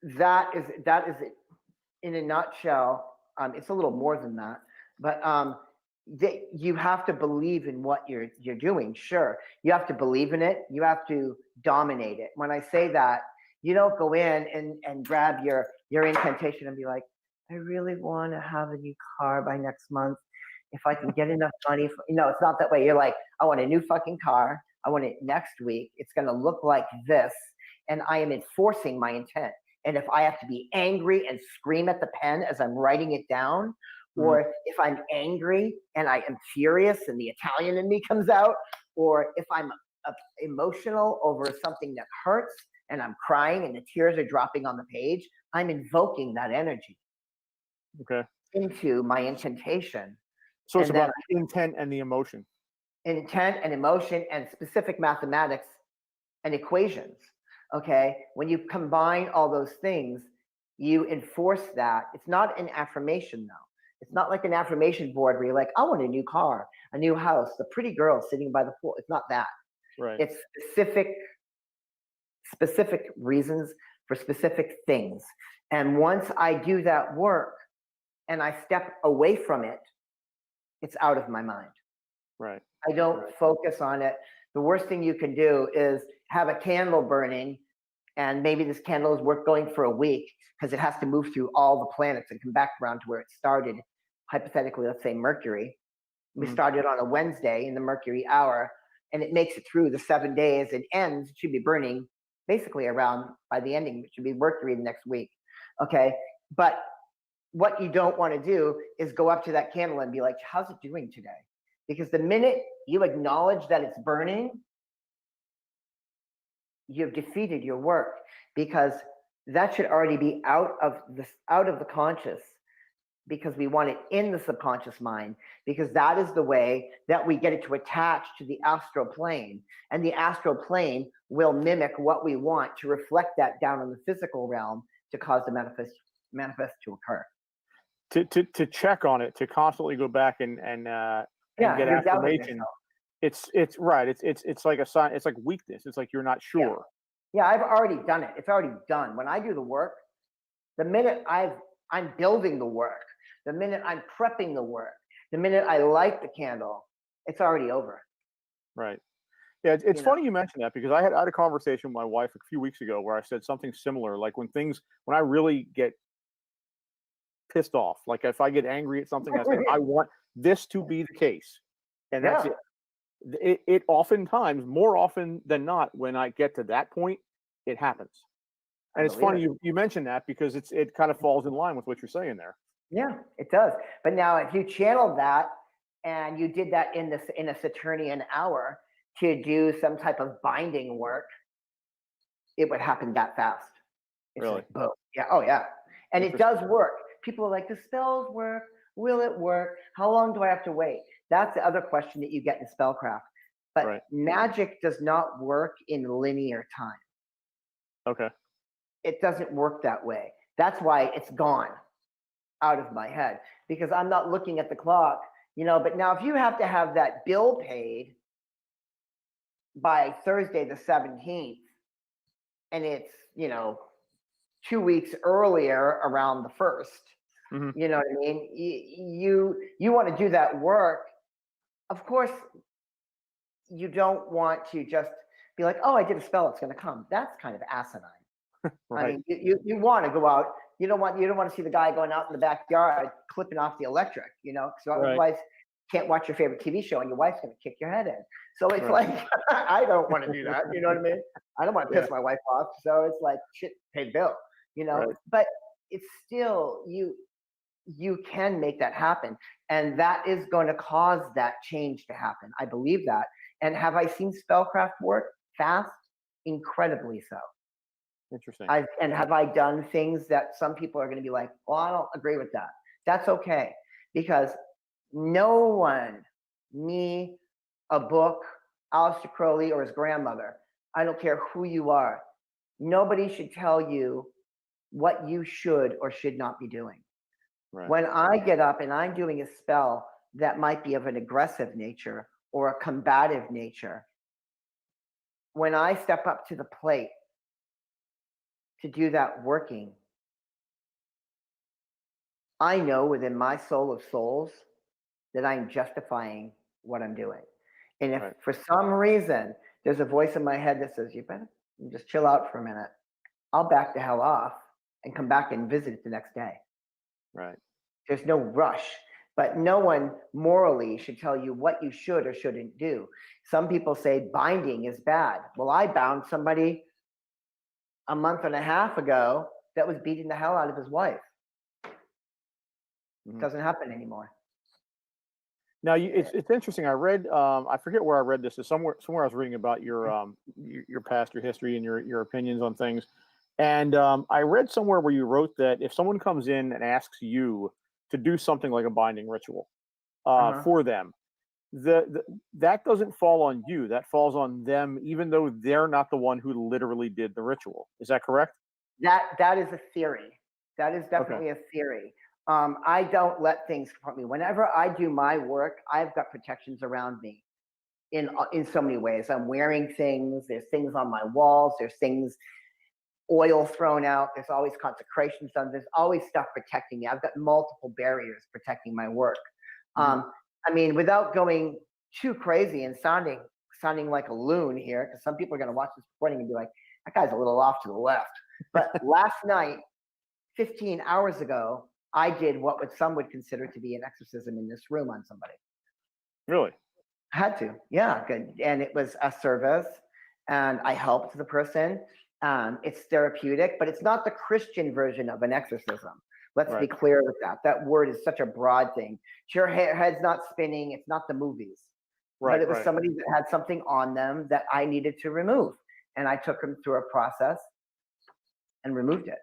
that is it in a nutshell. It's a little more than that, but you have to believe in what you're doing. Sure, you have to believe in it. You have to dominate it. When I say that, you don't go in and grab your incantation and be like, I really want to have a new car by next month. If I can get enough money, it's not that way. You're like, I want a new fucking car. I want it next week. It's going to look like this. And I am enforcing my intent. And if I have to be angry and scream at the pen as I'm writing it down, or if I'm angry and I am furious and the Italian in me comes out, or if I'm emotional over something that hurts and I'm crying and the tears are dropping on the page, I'm invoking that energy into my incantation. So it's about the intent and the emotion. Intent and emotion and specific mathematics and equations. Okay, when you combine all those things, you enforce that. It's not an affirmation though. It's not like an affirmation board where you're like, I want a new car, a new house, the pretty girl sitting by the pool. It's not that. Right. It's specific reasons for specific things. And once I do that work and I step away from it it's out of my mind. Right. I don't focus on it. The worst thing you can do is have a candle burning, and maybe this candle is worth going for a week because it has to move through all the planets and come back around to where it started. Hypothetically, let's say Mercury. We started on a Wednesday in the Mercury hour, and it makes it through the 7 days. It ends, it should be burning basically around, by the ending, it should be Mercury the next week. Okay. But what you don't want to do is go up to that candle and be like, how's it doing today? Because the minute you acknowledge that it's burning, you've defeated your work, because that should already be out of the conscious, because we want it in the subconscious mind, because that is the way that we get it to attach to the astral plane, and the astral plane will mimic what we want to reflect that down in the physical realm to cause the manifest to occur. To check on it, to constantly go back and get affirmation. It's right. It's like a sign. It's like weakness. It's like you're not sure. Yeah, I've already done it. It's already done. When I do the work, the minute I'm building the work, the minute I'm prepping the work, the minute I light the candle, it's already over. Right. Yeah, it's funny you mentioned that, because I had a conversation with my wife a few weeks ago where I said something similar. Like when I really get pissed off, like if I get angry at something, I say, I want this to be the case. And that's it. It oftentimes, more often than not, when I get to that point, it happens. And it's funny you mentioned that, because it kind of falls in line with what you're saying there. Yeah, it does. But now if you channeled that and you did that in a Saturnian hour to do some type of binding work, it would happen that fast. It's really? Like, boom. Yeah. Oh yeah. And it does work. People are like, the spells work. Will it work? How long do I have to wait? That's the other question that you get in spellcraft. But magic does not work in linear time. Okay. It doesn't work that way. That's why it's gone out of my head, because I'm not looking at the clock, but now if you have to have that bill paid by Thursday the 17th, and it's, 2 weeks earlier around the 1st, you know what I mean? You want to do that work. Of course, you don't want to just be like, oh, I did a spell, it's going to come. That's kind of asinine. Right. I mean, you want to go out. You don't want to see the guy going out in the backyard clipping off the electric, so otherwise you can't watch your favorite TV show and your wife's going to kick your head in. So it's like, I don't want to do that. You know what I mean? I don't want to piss my wife off. So it's like, shit, pay the bill, but it's still, you can make that happen. And that is going to cause that change to happen. I believe that. And have I seen spellcraft work fast? Incredibly so. Interesting. And have I done things that some people are going to be like, well, I don't agree with that. That's okay. Because no one, me, a book, Aleister Crowley, or his grandmother, I don't care who you are, nobody should tell you what you should or should not be doing. Right. When I get up and I'm doing a spell that might be of an aggressive nature or a combative nature, when I step up to the plate to do that working, I know within my soul of souls that I'm justifying what I'm doing. And if for some reason there's a voice in my head that says, you better just chill out for a minute, I'll back the hell off and come back and visit it the next day. Right. There's no rush, but no one morally should tell you what you should or shouldn't do. Some people say binding is bad. Well, I bound somebody a month and a half ago that was beating the hell out of his wife. It doesn't happen anymore. Now, it's interesting. I read, I forget where I read this. It's somewhere I was reading about your past, your history, and your opinions on things. And I read somewhere where you wrote that if someone comes in and asks you to do something like a binding ritual for them, that doesn't fall on you. That falls on them, even though they're not the one who literally did the ritual. Is that correct? That is a theory. That is definitely a theory. I don't let things confront me. Whenever I do my work, I've got protections around me in so many ways. I'm wearing things. There's things on my walls. There's things, oil thrown out. There's always consecrations done. There's always stuff protecting me. I've got multiple barriers protecting my work. I mean, without going too crazy and sounding like a loon here, because some people are going to watch this recording and be like, that guy's a little off to the left. But last night, 15 hours ago, I did what some would consider to be an exorcism in this room on somebody. Really? I had to, yeah, good. And it was a service, and I helped the person. It's therapeutic, but it's not the Christian version of an exorcism. Let's be clear with that. That word is such a broad thing. Your head's not spinning. It's not the movies. But it was somebody that had something on them that I needed to remove. And I took them through a process and removed it.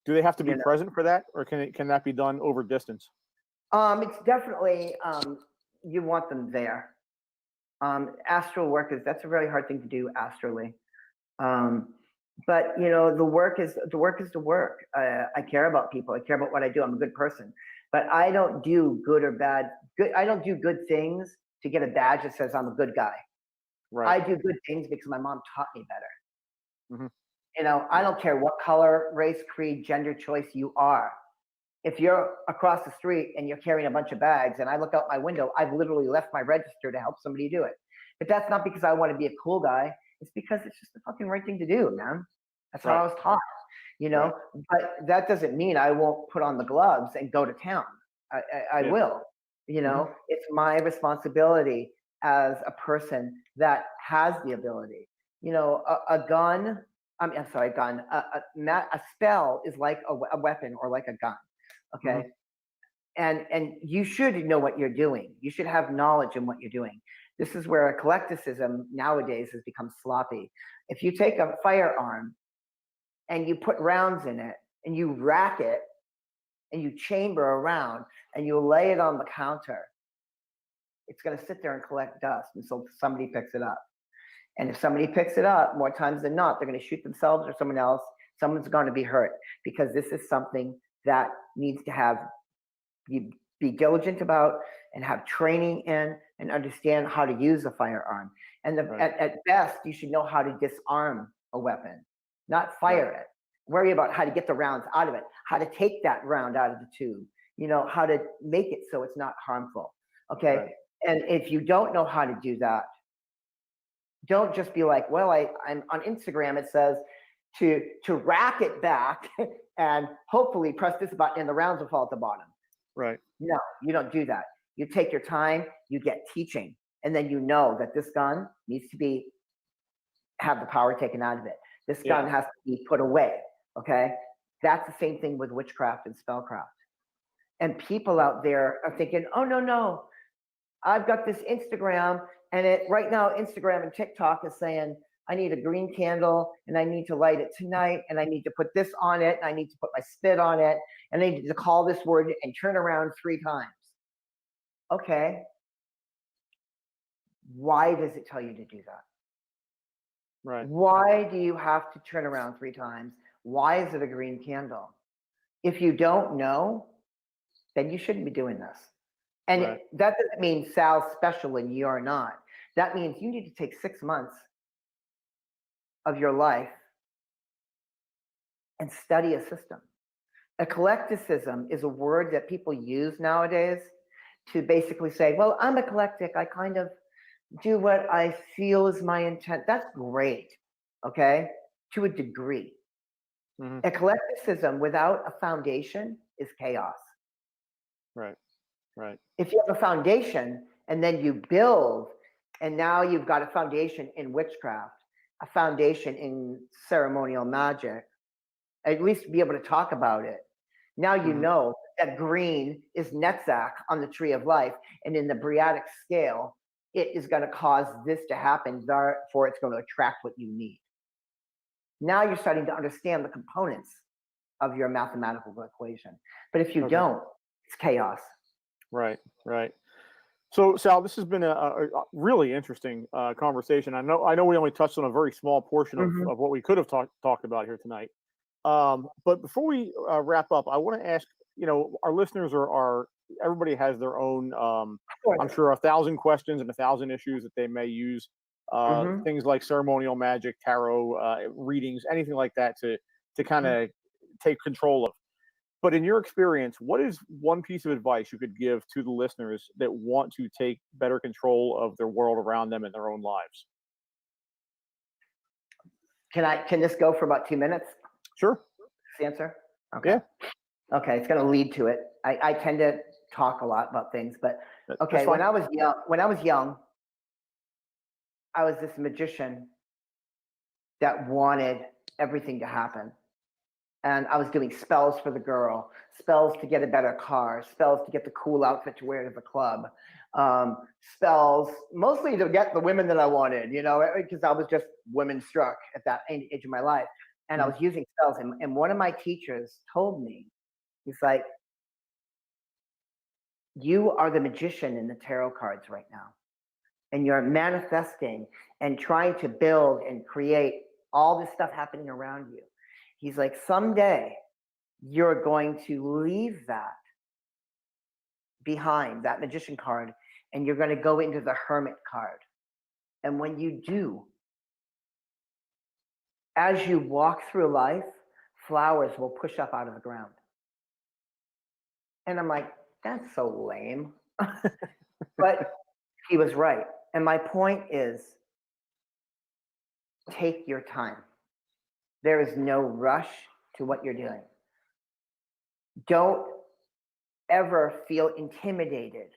Do they have to be present for that, or can that be done over distance? It's definitely, you want them there. Astral work that's a really hard thing to do astrally. But the work is the work. I care about people. I care about what I do. I'm a good person, but I don't do good or bad. I don't do good things to get a badge that says I'm a good guy. I do good things because my mom taught me better. I don't care what color, race, creed, gender choice you are. If you're across the street and you're carrying a bunch of bags and I look out my window, I've literally left my register to help somebody do it. But that's not because I want to be a cool guy. It's because it's just the fucking right thing to do, man. That's how I was taught, but that doesn't mean I won't put on the gloves and go to town. I will, it's my responsibility as a person that has the ability, a gun. I'm sorry, gun, a spell is like a weapon or like a gun. Okay. And you should know what you're doing. You should have knowledge in what you're doing. This is where eclecticism nowadays has become sloppy. If you take a firearm and you put rounds in it and you rack it and you chamber around and you lay it on the counter, it's going to sit there and collect dust until somebody picks it up. And if somebody picks it up, more times than not, they're going to shoot themselves or someone else. Someone's going to be hurt because this is something that needs to have you be diligent about and have training in and understand how to use a firearm. And at best, you should know how to disarm a weapon, not fire it. Worry about how to get the rounds out of it, how to take that round out of the tube, how to make it so it's not harmful. Okay. And if you don't know how to do that, don't just be like, well, I'm on Instagram. It says to rack it back and hopefully press this button and the rounds will fall at the bottom. Right. No, you don't do that. You take your time, you get teaching, and then you know that this gun needs to have the power taken out of it. This gun has to be put away. Okay. That's the same thing with witchcraft and spellcraft. And people out there are thinking, oh, no, I've got this Instagram, and right now Instagram and TikTok is saying, I need a green candle and I need to light it tonight and I need to put this on it and I need to put my spit on it and I need to call this word and turn around 3 times. Okay. Why does it tell you to do that? Right. Why do you have to turn around 3 times? Why is it a green candle? If you don't know, then you shouldn't be doing this. And that doesn't mean Sal's special and you're not. That means you need to take 6 months of your life and study a system. Eclecticism is a word that people use nowadays to basically say, well, I'm eclectic. I kind of do what I feel is my intent. That's great, okay, to a degree. Eclecticism without a foundation is chaos. Right. If you have a foundation and then you build, and now you've got a foundation in witchcraft, a foundation in ceremonial magic, at least be able to talk about it. Now you know that green is Netzach on the tree of life, and in the Briatic scale, it is going to cause this to happen, therefore it's going to attract what you need. Now you're starting to understand the components of your mathematical equation. But if you don't, it's chaos. Right. So, Sal, this has been a really interesting conversation. I know we only touched on a very small portion of what we could have talked about here tonight. But before we wrap up, I want to ask, our listeners everybody has their own, I'm sure, 1,000 questions and 1,000 issues that they may use, things like ceremonial magic, tarot readings, anything like that to kind of take control of. But in your experience, what is one piece of advice you could give to the listeners that want to take better control of their world around them and their own lives? Can this go for about 2 minutes? Sure. This answer? Okay. Yeah. Okay, it's going to lead to it. I tend to talk a lot about things, but okay. That's fine. When I was young, I was this magician that wanted everything to happen. And I was doing spells for the girl, spells to get a better car, spells to get the cool outfit to wear to the club, spells mostly to get the women that I wanted, you know, because I was just women struck at that age of my life. And I was using spells. And one of my teachers told me, he's like, you are the magician in the tarot cards right now. And you're manifesting and trying to build and create all this stuff happening around you. He's like, someday you're going to leave that behind, that magician card, and you're going to go into the hermit card. And when you do, as you walk through life, flowers will push up out of the ground. And I'm like, that's so lame. But he was right. And my point is, take your time. There is no rush to what you're doing. Don't ever feel intimidated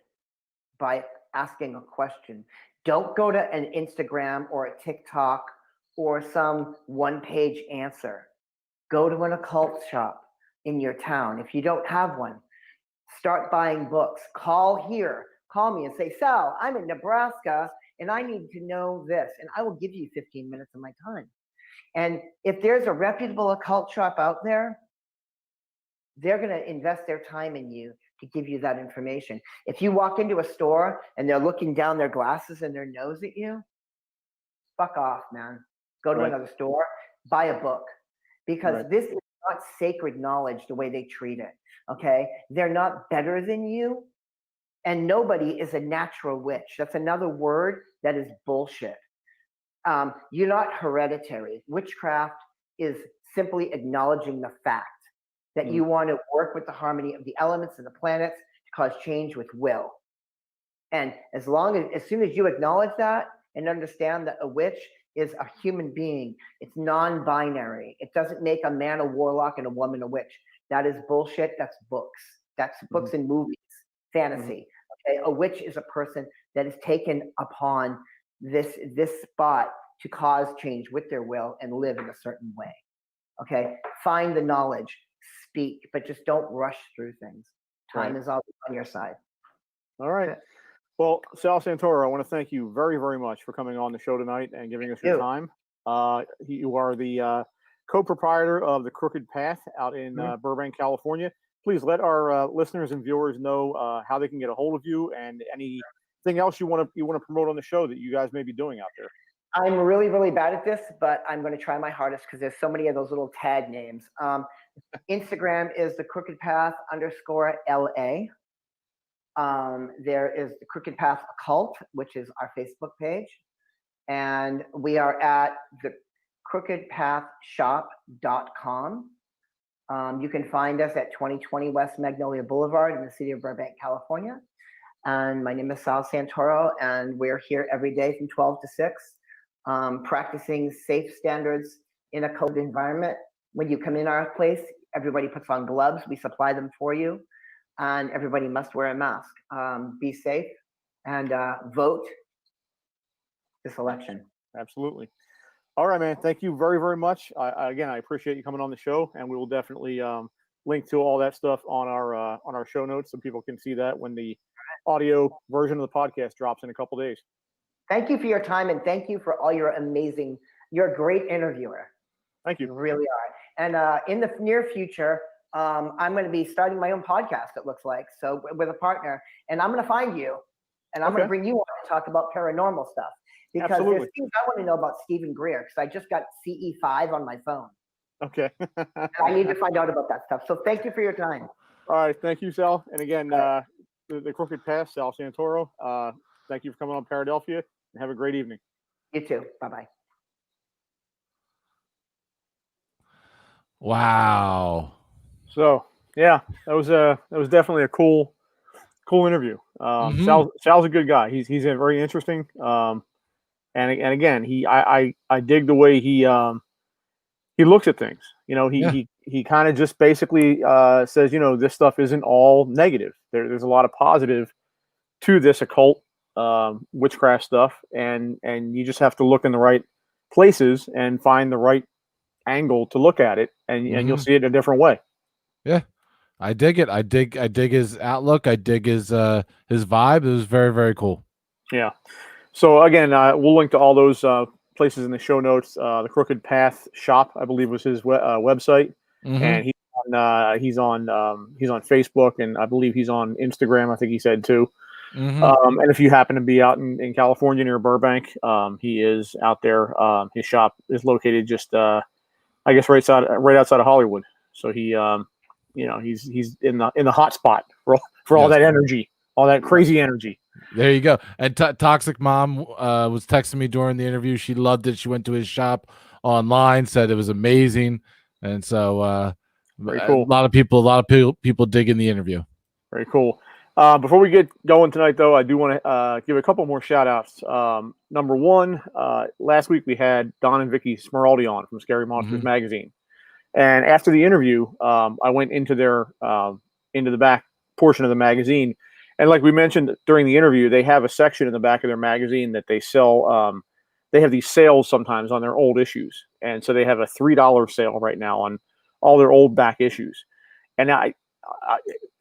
by asking a question. Don't go to an Instagram or a TikTok or some one-page answer. Go to an occult shop in your town. If you don't have one, start buying books. Call me and say, Sal, I'm in Nebraska and I need to know this. And I will give you 15 minutes of my time. And if there's a reputable occult shop out there, they're going to invest their time in you to give you that information. If you walk into a store and they're looking down their glasses and their nose at you, fuck off, man. Go to another store, buy a book, because this is not sacred knowledge the way they treat it, okay? They're not better than you, and nobody is a natural witch. That's another word that is bullshit. You're not hereditary. Witchcraft is simply acknowledging the fact that you want to work with the harmony of the elements and the planets to cause change with will. And as soon as you acknowledge that and understand that a witch is a human being, it's non-binary. It doesn't make a man a warlock and a woman a witch. That is bullshit. That's books. That's books and movies, fantasy. Okay, a witch is a person that is taken upon this spot to cause change with their will and live in a certain way. Okay, find the knowledge, speak, but just don't rush through things. Time is always on your side. All right. Well, Sal Santoro, I want to thank you very, very much for coming on the show tonight and giving us your time. You are the co-proprietor of the Crooked Path out in Burbank, California. Please let our listeners and viewers know how they can get a hold of you and anything else you want to promote on the show that you guys may be doing out there. I'm really, really bad at this, but I'm going to try my hardest because there's so many of those little tag names. Instagram is the Crooked Path _LA. There is the Crooked Path Occult, which is our Facebook page. And we are at the crookedpathshop.com. You can find us at 2020 West Magnolia Boulevard in the city of Burbank, California. And my name is Sal Santoro, and we're here every day from 12 to 6, practicing safe standards in a COVID environment. When you come in our place, everybody puts on gloves. We supply them for you, and everybody must wear a mask. Be safe and vote this election. Absolutely. All right, man. Thank you very, very much. Again, I appreciate you coming on the show, and we will definitely link to all that stuff on our show notes so people can see that when the audio version of the podcast drops in a couple days. Thank you for your time, and thank you for all your amazing. You're a great interviewer. Thank you. You really are. And in the near future, I'm going to be starting my own podcast. It looks like with a partner, and I'm going to find you, and I'm going to bring you on to talk about paranormal stuff. Because there's things I want to know about Stephen Greer, because I just got CE5 on my phone. Okay. And I need to find out about that stuff. So thank you for your time. All right. Thank you, Sal. And again, the Crooked Path, Sal Santoro. Thank you for coming on Paradelphia, and have a great evening. You too. Bye-bye. Wow. So Yeah, that was definitely a cool interview. Sal's a good guy. He's a very interesting. And again, I dig the way he looks at things. You know, Yeah. he kind of just basically says, you know, this stuff isn't all negative. There's a lot of positive to this occult witchcraft stuff, and you just have to look in the right places and find the right angle to look at it, and you'll see it in a different way. Yeah. I dig it. I dig his outlook. I dig his vibe. It was very, very cool. Yeah. So again, we'll link to all those places in the show notes. The Crooked Path Shop, I believe, was his website, and he's on Facebook, and I believe he's on Instagram. I think he said too. And if you happen to be out in California near Burbank, he is out there. His shop is located just, I guess, right outside of Hollywood. So he, you know, he's in the hot spot for all that energy, all that crazy energy. There you go. And Toxic Mom was texting me during the interview. She loved it. She went to his shop online, said it was amazing, and so Very cool. a lot of people digging the interview. Very cool. Before we get going tonight, though, I do want to give a couple more shout outs. Number one, last week we had Don and Vicky Smeraldi on from Scary Monsters Magazine. And after the interview, I went into into the back portion of the magazine. And like we mentioned during the interview, they have a section in the back of their magazine that they sell. They have these sales sometimes on their old issues. And so they have a $3 sale right now on all their old back issues. And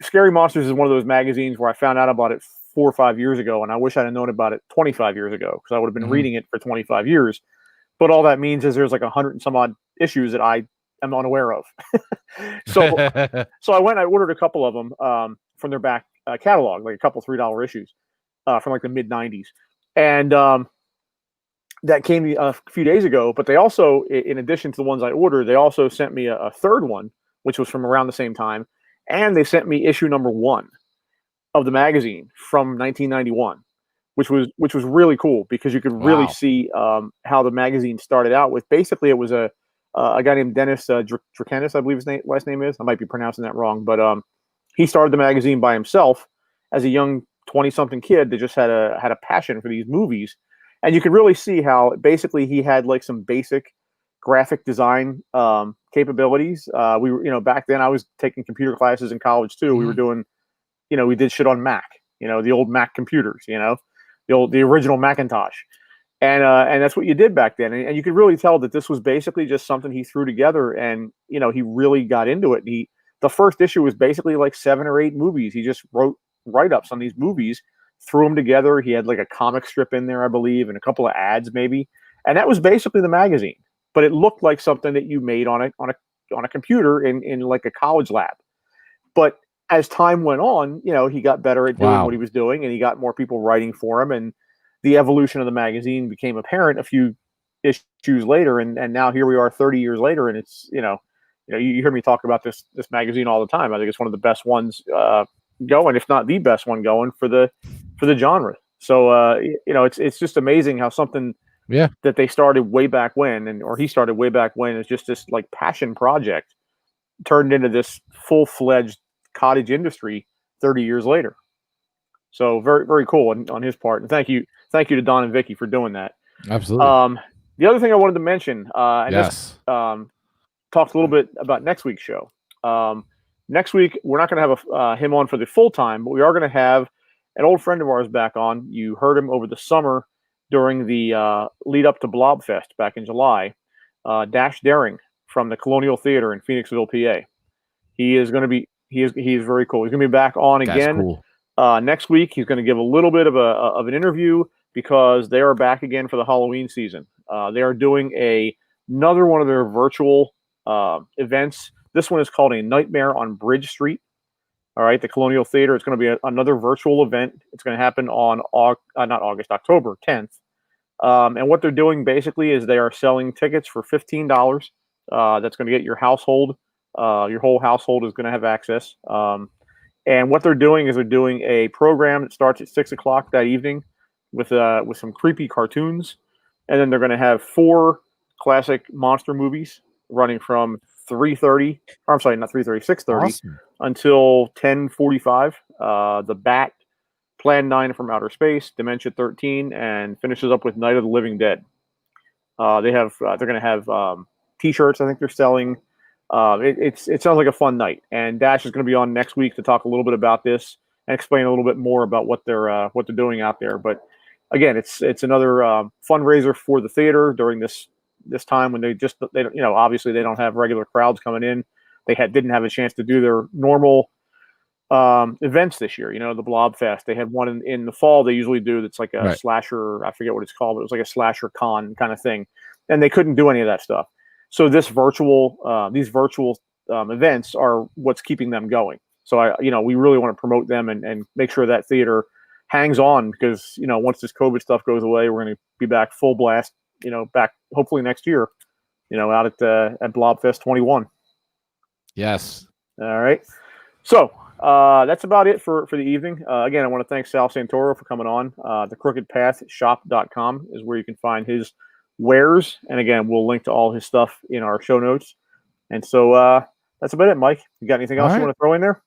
Scary Monsters is one of those magazines where I found out about it 4 or 5 years ago, and I wish I'd have known about it 25 years ago, because I would have been reading it for 25 years. But all that means is there's like 100 and some odd issues that I am unaware of. So I went and I ordered a couple of them from their back catalog, like a couple $3 issues from like the mid 90s. And that came a few days ago. But they also, in addition to the ones I ordered, they also sent me a third one, which was from around the same time. And they sent me issue number 1 of the magazine from 1991, which was really cool, because you could really see how the magazine started out with. Basically, it was a guy named Dennis Drakenis, I believe his last name is. I might be pronouncing that wrong, but he started the magazine by himself as a young 20-something kid that just had a passion for these movies. And you could really see how basically he had like some basic graphic design capabilities. We were, back then I was taking computer classes in college too. We were doing, we did shit on Mac, the old Mac computers, the original Macintosh. And that's what you did back then. And you could really tell that this was basically just something he threw together, and, he really got into it. The first issue was basically like 7 or 8 movies. He just wrote write-ups on these movies, threw them together. He had like a comic strip in there, I believe, and a couple of ads maybe. And that was basically the magazine. But it looked like something that you made on a computer in like a college lab. But as time went on, he got better at doing what he was doing, and he got more people writing for him, and the evolution of the magazine became apparent a few issues later, and now here we are 30 years later, and it's you hear me talk about this magazine all the time. I think it's one of the best ones going, if not the best one going for the genre. So it's just amazing how something that they started way back when, or he started way back when, is just this like passion project turned into this full-fledged cottage industry 30 years later. So very, very cool on his part. And thank you to Don and Vicky for doing that. Absolutely. The other thing I wanted to mention, just talked a little bit about next week's show. Next week, we're not going to have him on for the full time, but we are going to have an old friend of ours back on. You heard him over the summer during the lead up to Blobfest back in July. Dash Daring from the Colonial Theater in Phoenixville, PA. He is very cool. He's going to be back on again. Cool. Next week. He's going to give a little bit of an interview, because they are back again for the Halloween season. They are doing another one of their virtual events. This one is called A Nightmare on Bridge Street. All right, the Colonial Theater. It's going to be another virtual event. It's going to happen on October 10th. And what they're doing basically is they are selling tickets for $15. That's going to get your household. Your whole household is going to have access. And what they're doing is they're doing a program that starts at 6:00 that evening with some creepy cartoons, and then they're going to have 4 classic monster movies running from 3:30. Or I'm sorry, not 3:30, 6:30 Awesome. until 10:45. The Bat, Plan 9 from Outer Space, Dementia 13, and finishes up with Night of the Living Dead. They're going to have T-shirts. I think they're selling. It sounds like a fun night. And Dash is going to be on next week to talk a little bit about this and explain a little bit more about what they're doing out there. But again, it's another fundraiser for the theater during this time when they obviously they don't have regular crowds coming in. They didn't have a chance to do their normal events this year. The Blob Fest. They had one in the fall. They usually do. That's like a Right. slasher. I forget what it's called, but it was like a slasher con kind of thing, and they couldn't do any of that stuff. So these virtual events are what's keeping them going. So we really want to promote them and make sure that theater hangs on, because once this COVID stuff goes away, we're going to be back full blast. Back hopefully next year. Out at Blobfest 21. Yes. All right. So that's about it for the evening. Again, I want to thank Sal Santoro for coming on. The crookedpathshop.com is where you can find his wares. And again, we'll link to all his stuff in our show notes. And so that's about it, Mike. You got anything else you want to throw in there?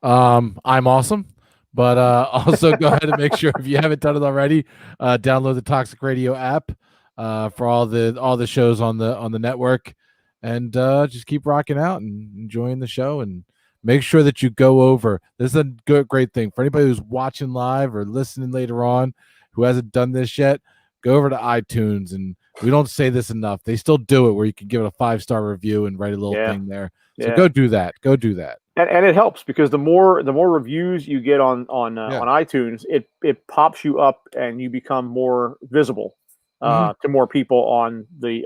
I'm awesome. But also go ahead and make sure, if you haven't done it already, download the Toxic Radio app for all the shows on the network, and just keep rocking out and enjoying the show. And make sure that you go over. This is a great thing for anybody who's watching live or listening later on who hasn't done this yet. Go over to iTunes, and we don't say this enough. They still do it, where you can give it a 5-star review and write a little thing there. So go do that. Go do that. And it helps, because the more reviews you get on iTunes, it pops you up and you become more visible to more people on the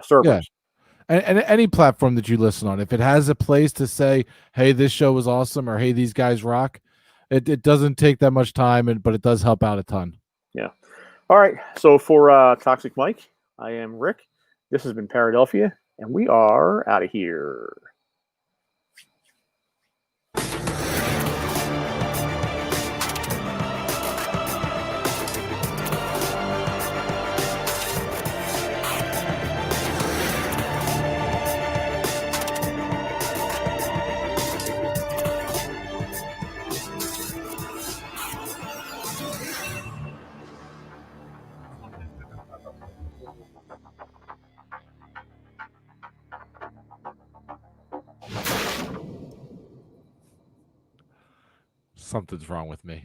servers. Yeah. And any platform that you listen on, if it has a place to say, hey, this show was awesome, or hey, these guys rock, it doesn't take that much time, but it does help out a ton. Yeah. All right. So for Toxic Mike, I am Rick. This has been Paradelphia, and we are out of here. Something's wrong with me.